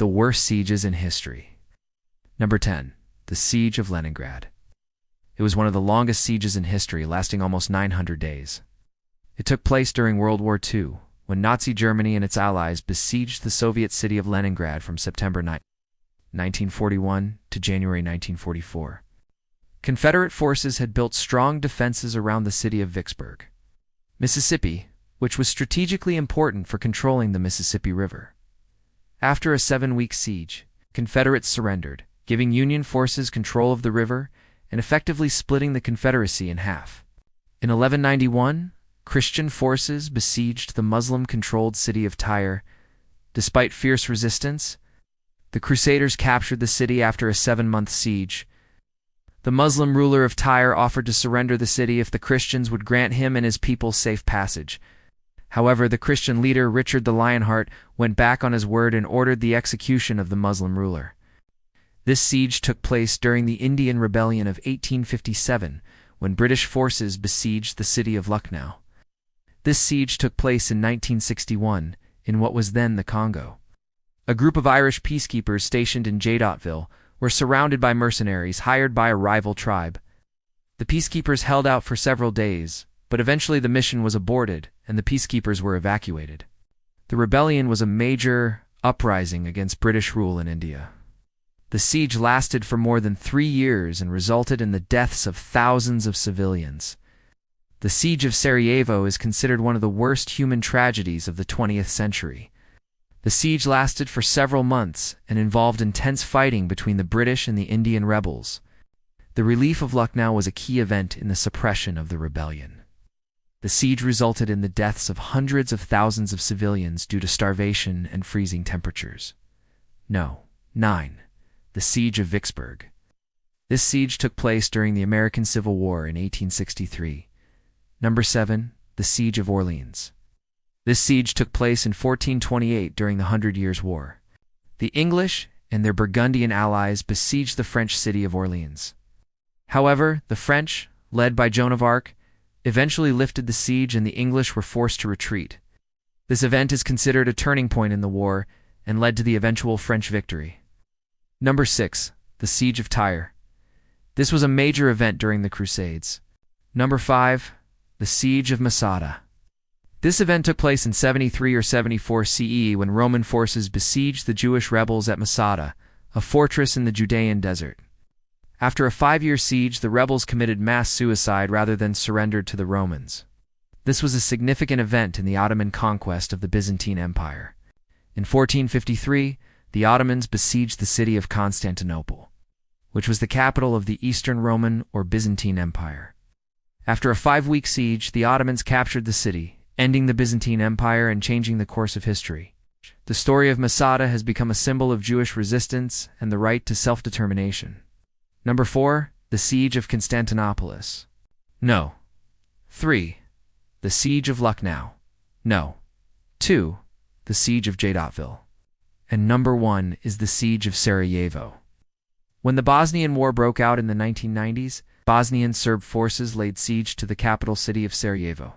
The worst sieges in history. Number 10. The Siege of Leningrad. It was one of the longest sieges in history, lasting almost 900 days. It took place during World War II, when Nazi Germany and its allies besieged the Soviet city of Leningrad from September 9, 1941 to January 1944. Confederate forces had built strong defenses around the city of Vicksburg, Mississippi, which was strategically important for controlling the Mississippi River. After a 7-week siege, Confederates surrendered, giving Union forces control of the river and effectively splitting the Confederacy in half. In 1191, Christian forces besieged the Muslim-controlled city of Tyre. Despite fierce resistance, the Crusaders captured the city after a 7-month siege. The Muslim ruler of Tyre offered to surrender the city if the Christians would grant him and his people safe passage. However, the Christian leader Richard the Lionheart went back on his word and ordered the execution of the Muslim ruler. This siege took place during the Indian Rebellion of 1857, when British forces besieged the city of Lucknow. This siege took place in 1961, in what was then the Congo. A group of Irish peacekeepers stationed in Jadotville were surrounded by mercenaries hired by a rival tribe. The peacekeepers held out for several days, but eventually the mission was aborted and the peacekeepers were evacuated. The rebellion was a major uprising against British rule in India. The siege lasted for more than 3 years and resulted in the deaths of thousands of civilians. The Siege of Sarajevo is considered one of the worst human tragedies of the 20th century. The siege lasted for several months and involved intense fighting between the British and the Indian rebels. The relief of Lucknow was a key event in the suppression of the rebellion. The siege resulted in the deaths of hundreds of thousands of civilians due to starvation and freezing temperatures. 9. The Siege of Vicksburg. This siege took place during the American Civil War in 1863. Number 7. The Siege of Orleans. This siege took place in 1428 during the 100 Years' War. The English and their Burgundian allies besieged the French city of Orleans. However, the French, led by Joan of Arc, eventually lifted the siege and the English were forced to retreat. This event is considered a turning point in the war and led to the eventual French victory. Number 6. The Siege of Tyre. This was a major event during the Crusades. Number 5. The Siege of Masada. This event took place in 73 or 74 CE when Roman forces besieged the Jewish rebels at Masada, a fortress in the Judean desert. After a 5-year siege, the rebels committed mass suicide rather than surrendered to the Romans. This was a significant event in the Ottoman conquest of the Byzantine Empire. In 1453, the Ottomans besieged the city of Constantinople, which was the capital of the Eastern Roman or Byzantine Empire. After a 5-week siege, the Ottomans captured the city, ending the Byzantine Empire and changing the course of history. The story of Masada has become a symbol of Jewish resistance and the right to self-determination. Number 4. The Siege of Constantinople. 3. The Siege of Lucknow. 2. The Siege of Jadotville. And number 1 is the Siege of Sarajevo. When the Bosnian War broke out in the 1990s, Bosnian Serb forces laid siege to the capital city of Sarajevo.